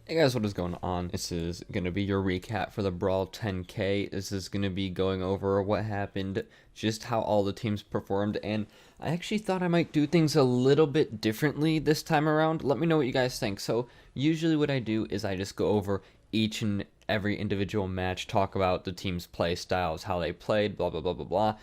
Hey guys, what is going on? This is going to be your recap for the Brawl 10K. This is going to be going over what happened, just how all the teams performed, and I actually thought I might do things a little bit differently this time around. Let me know what you guys think. So, usually what I do is I just go over each and every individual match, talk about the team's play styles, how they played, blah, blah, blah, blah, blah.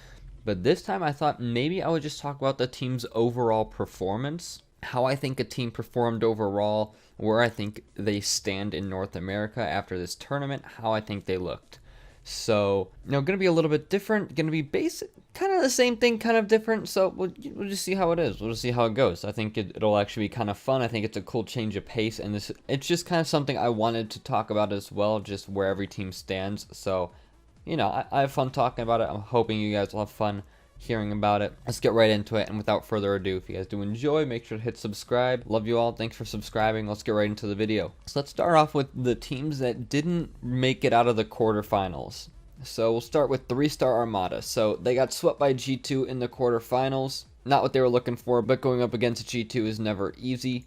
But this time I thought maybe I would just talk about the team's overall performance, how I think a team performed overall, where I think they stand in North America after this tournament, how I think they looked. So, going to be a little bit different, going to be basic, kind of the same thing, kind of different. So, we'll just see how it is. We'll just see how it goes. I think it'll actually be kind of fun. I think it's a cool change of pace, and it's just kind of something I wanted to talk about as well, just where every team stands. So, I have fun talking about it. I'm hoping you guys will have fun hearing about it. Let's get right into it, and without further ado, if you guys do enjoy, make sure to hit subscribe. Love you all. Thanks for subscribing. Let's get right into the video. So let's start off with the teams that didn't make it out of the quarterfinals. So we'll start with 3-star Armada. So they got swept by G2 in the quarterfinals. Not what they were looking for, but going up against G2 is never easy.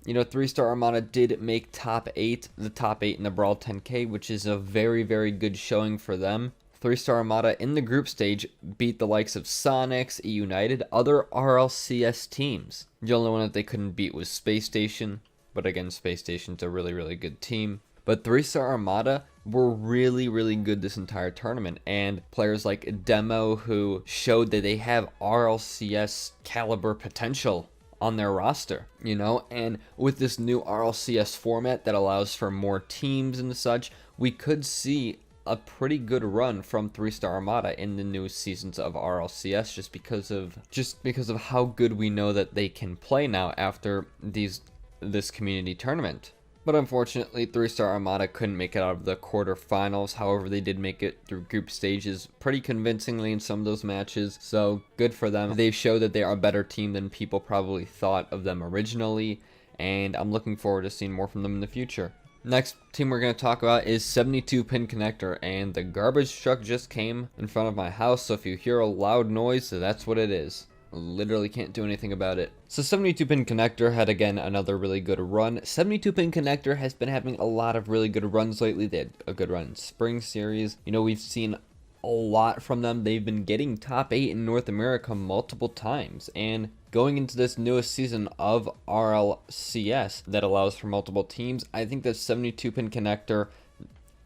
3-star Armada did make top 8, the top 8 in the Brawl 10K, which is a very, very good showing for them. 3-star Armada in the group stage beat the likes of Sonics, E United, other RLCS teams. The only one that they couldn't beat was Space Station, but again, Space Station's a really, really good team. But 3-star Armada were really, really good this entire tournament, and players like Demo, who showed that they have RLCS caliber potential on their roster, and with this new RLCS format that allows for more teams and such, we could see a pretty good run from 3-star Armada in the new seasons of RLCS just because of how good we know that they can play now after this community tournament. But unfortunately, 3-star Armada couldn't make it out of the quarterfinals. However, they did make it through group stages pretty convincingly in some of those matches, so good for them. They've showed that they are a better team than people probably thought of them originally, and I'm looking forward to seeing more from them in the future. Next team we're going to talk about is 72 PinConnecter, and the garbage truck just came in front of my house, so if you hear a loud noise, that's what it is. Literally can't do anything about it. So 72 PinConnecter had again another really good run. 72 PinConnecter has been having a lot of really good runs lately. They had a good run in Spring Series. We've seen a lot from them. They've been getting top 8 in North America multiple times, and going into this newest season of RLCS that allows for multiple teams, I think that 72 PinConnecter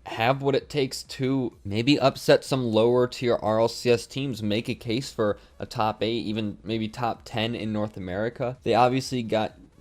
have what it takes to maybe upset some lower tier RLCS teams, make a case for a top 8, even maybe top 10 in North America.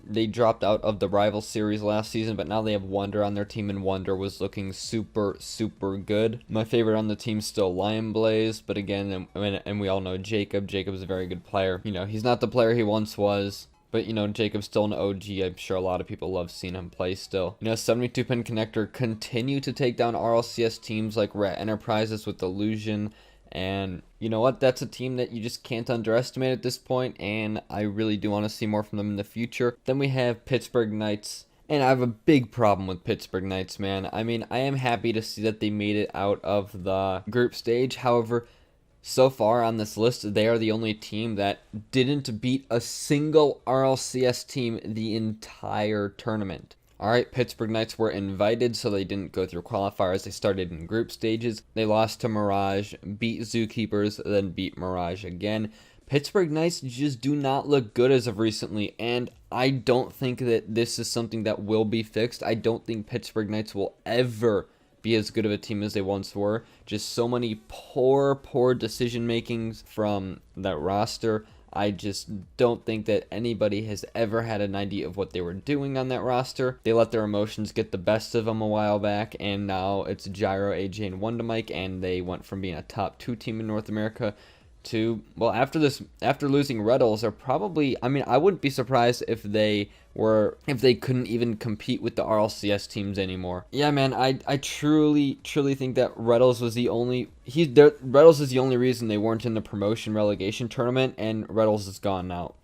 They dropped out of the rival series last season, but now they have Wonder on their team, and Wonder was looking super, super good. My favorite on the team is still Lion Blaze, but again, and we all know Jacob. Jacob's a very good player. He's not the player he once was, but Jacob's still an OG. I'm sure a lot of people love seeing him play still. 72 PinConnecter continue to take down RLCS teams like Rat Enterprises with Illusion. And you know what? That's a team that you just can't underestimate at this point, and I really do want to see more from them in the future. Then we have Pittsburgh Knights, and I have a big problem with Pittsburgh Knights, man. I mean, I am happy to see that they made it out of the group stage. However, so far on this list, they are the only team that didn't beat a single RLCS team the entire tournament. Alright, Pittsburgh Knights were invited, so they didn't go through qualifiers. They started in group stages. They lost to Mirage, beat Zookeepers, then beat Mirage again. Pittsburgh Knights just do not look good as of recently, and I don't think that this is something that will be fixed. I don't think Pittsburgh Knights will ever be as good of a team as they once were. Just so many poor decision makings from that roster. I just don't think that anybody has ever had an idea of what they were doing on that roster. They let their emotions get the best of them a while back, and now it's Gyro, AJ, and Wondamike, and they went from being a top 2 team in North America to, well, after losing Reddles, are probably, I mean, I wouldn't be surprised if they couldn't even compete with the RLCS teams anymore. Yeah, man, I truly think that Reddles was the only, Reddles is the only reason they weren't in the promotion relegation tournament, and Reddles is gone now.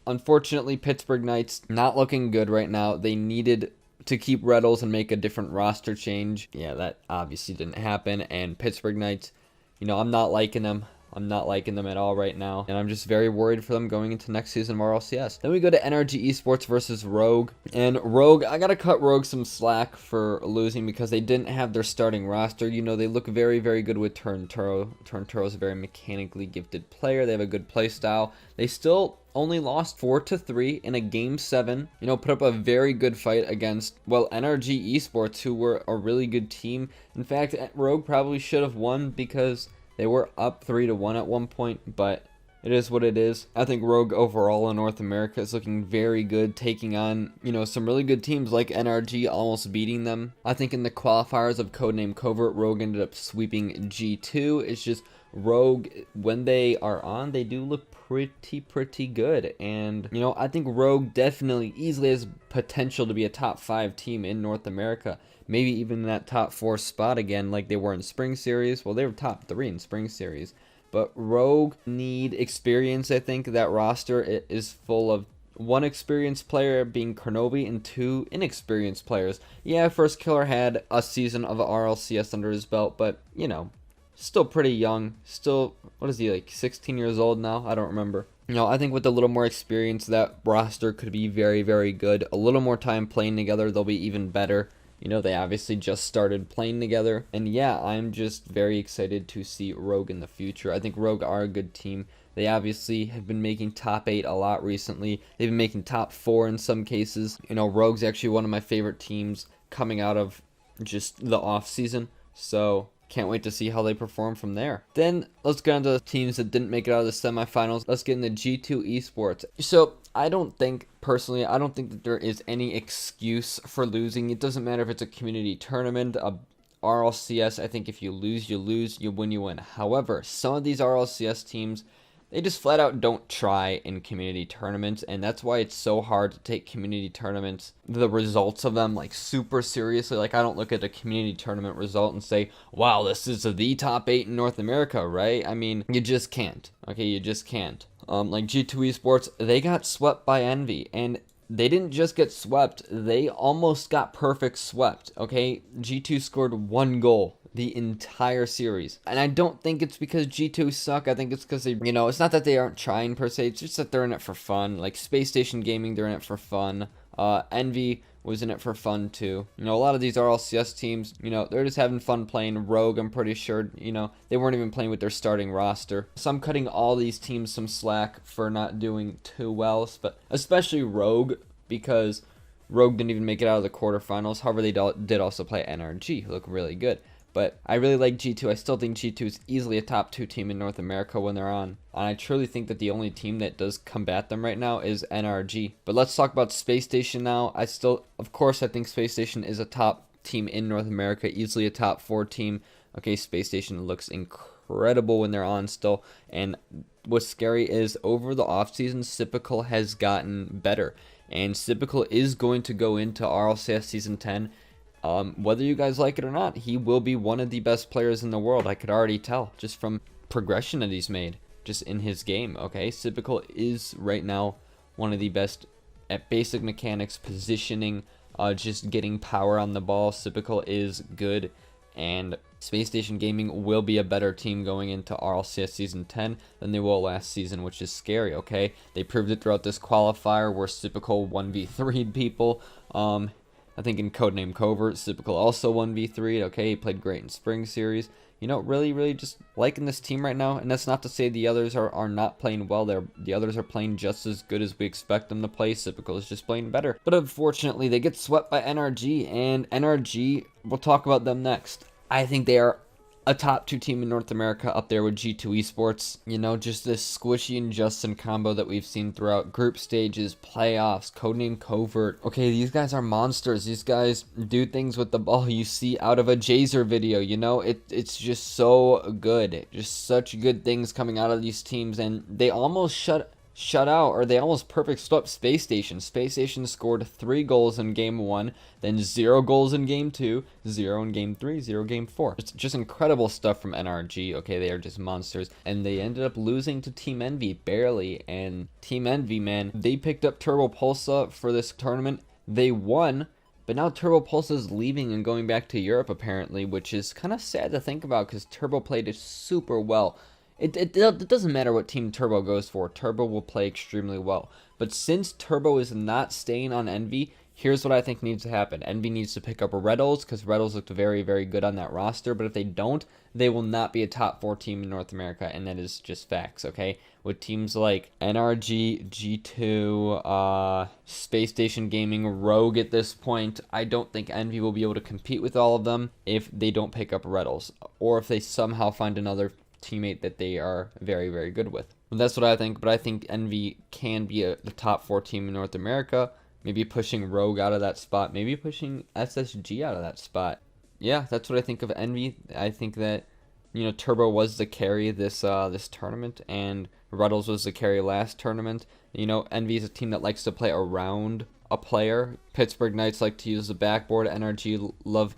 Unfortunately, Pittsburgh Knights not looking good right now. They needed to keep Reddles and make a different roster change. Yeah, that obviously didn't happen, and Pittsburgh Knights, I'm not liking them. I'm not liking them at all right now, and I'm just very worried for them going into next season of RLCS. Then we go to NRG Esports versus Rogue, and Rogue, I gotta cut Rogue some slack for losing because they didn't have their starting roster. You know, they look very, very good with Turnturo. Turnturo is a very mechanically gifted player. They have a good play style. They still only lost 4-3 in a game 7. You know, put up a very good fight against, well, NRG Esports, who were a really good team. In fact, Rogue probably should have won because they were up 3-1 at one point, but it is what it is. I think Rogue overall in North America is looking very good, taking on, you know, some really good teams like NRG, almost beating them. I think in the qualifiers of Codename Covert, Rogue ended up sweeping G2. It's just Rogue, when they are on, they do look pretty good. And, you know, I think Rogue definitely easily has potential to be a top 5 team in North America. Maybe even in that top 4 spot again, like they were in Spring Series. Well, they were top 3 in Spring Series. But Rogue need experience, I think. That roster is full of 1 experienced player being Carnobi and 2 inexperienced players. Yeah, First Killer had a season of RLCS under his belt, but, you know, still pretty young. Still, what is he, like 16 years old now? I don't remember. You know, I think with a little more experience, that roster could be very, very good. A little more time playing together, they'll be even better. You know, they obviously just started playing together. And yeah, I'm just very excited to see Rogue in the future. I think Rogue are a good team. They obviously have been making top 8 a lot recently. They've been making top 4 in some cases. You know, Rogue's actually one of my favorite teams coming out of just the off season. So can't wait to see how they perform from there. Then let's get into the teams that didn't make it out of the semifinals. Let's get into G2 Esports. So I don't think that there is any excuse for losing. It doesn't matter if it's a community tournament, a RLCS. I think if you lose, you lose. You win, you win. However, some of these RLCS teams, they just flat out don't try in community tournaments, and that's why it's so hard to take community tournaments, the results of them, like super seriously. Like, I don't look at a community tournament result and say, wow, this is the top 8 in North America, right? I mean, you just can't. Okay, you just can't. Like G2 Esports, they got swept by Envy, and they didn't just get swept, they almost got perfect swept, okay? G2 scored 1 goal the entire series. And I don't think it's because G2 suck. I think it's because they, you know, it's not that they aren't trying per se, it's just that they're in it for fun. Like Space Station Gaming, they're in it for fun. Envy was in it for fun too. You know, a lot of these RLCS teams, you know, they're just having fun playing. Rogue, I'm pretty sure, you know, they weren't even playing with their starting roster. So I'm cutting all these teams some slack for not doing too well, but especially Rogue, because Rogue didn't even make it out of the quarterfinals. However, they did also play NRG, who look really good. But I really like G2. I still think G2 is easily a top 2 team in North America when they're on. And I truly think that the only team that does combat them right now is NRG. But let's talk about Space Station now. Of course, I think Space Station is a top team in North America, easily a top 4 team. Okay, Space Station looks incredible when they're on still. And what's scary is over the offseason, Sipical has gotten better. And Sipical is going to go into RLCS Season 10. Whether you guys like it or not, he will be one of the best players in the world. I could already tell just from progression that he's made just in his game. Okay, Sipical is right now one of the best at basic mechanics, positioning, just getting power on the ball. Sipical is good, and Space Station Gaming will be a better team going into RLCS Season 10 than they will last season, which is scary, okay? They proved it throughout this qualifier where Sipical 1v3'd people. I think in Codename Covert, Sipical also 1v3'd, okay? He played great in Spring Series. You know, really just liking this team right now, and that's not to say the others are not playing well. The others are playing just as good as we expect them to play. Sipical is just playing better. But unfortunately, they get swept by NRG, and NRG, we'll talk about them next. I think they are a top 2 team in North America up there with G2 Esports. You know, just this Squishy and Justin combo that we've seen throughout group stages, playoffs, Codename Covert. Okay, these guys are monsters. These guys do things with the ball you see out of a Jazer video, you know? It's just so good. Just such good things coming out of these teams, and they almost shut out, or they almost perfect swept Space Station. Space Station scored 3 goals in Game 1, then 0 goals in Game 2, 0 in Game 3, 0 Game 4. It's just incredible stuff from NRG. Okay, they are just monsters. And they ended up losing to Team Envy, barely. And Team Envy, man, they picked up Turbopolsa for this tournament. They won, but now Turbopolsa is leaving and going back to Europe, apparently, which is kind of sad to think about because Turbo played it super well It doesn't matter what team Turbo goes for. Turbo will play extremely well. But since Turbo is not staying on Envy, here's what I think needs to happen. Envy needs to pick up Reddles, because Reddles looked very, very good on that roster. But if they don't, they will not be a top 4 team in North America, and that is just facts, okay? With teams like NRG, G2, Space Station Gaming, Rogue at this point, I don't think Envy will be able to compete with all of them if they don't pick up Reddles, or if they somehow find another teammate that they are very, very good with. That's what I think, but I think Envy can be the top 4 team in North America, maybe pushing Rogue out of that spot, maybe pushing SSG out of that spot. Yeah, that's what I think of Envy. I think that, Turbo was the carry this tournament, and Ruddles was the carry last tournament. Envy is a team that likes to play around a player. Pittsburgh Knights like to use the backboard. NRG love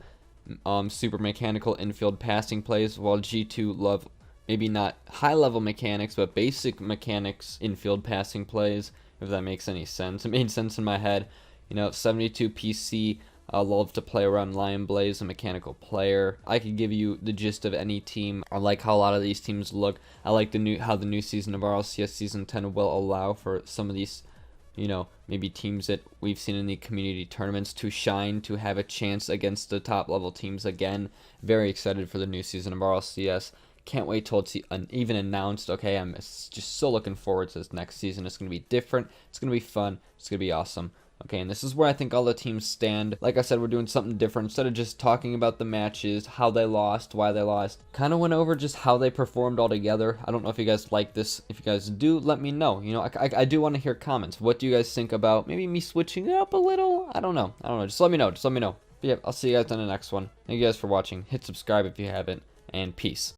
super mechanical infield passing plays, while G2 love maybe not high-level mechanics, but basic mechanics infield passing plays, if that makes any sense. It made sense in my head. 72 PC love to play around Lion Blaze, a mechanical player. I could give you the gist of any team. I like how a lot of these teams look. I like how the new season of RLCS Season 10 will allow for some of these, maybe teams that we've seen in the community tournaments to shine, to have a chance against the top level teams again. Very excited for the new season of RLCS. Can't wait till it's even announced. Okay, I'm just so looking forward to this next season. It's going to be different. It's going to be fun. It's going to be awesome. Okay, and this is where I think all the teams stand. Like I said, we're doing something different. Instead of just talking about the matches, how they lost, why they lost, kind of went over just how they performed all together. I don't know if you guys like this. If you guys do, let me know. I do want to hear comments. What do you guys think about maybe me switching it up a little? I don't know. Just let me know. But yeah, I'll see you guys on the next one. Thank you guys for watching. Hit subscribe if you haven't, and peace.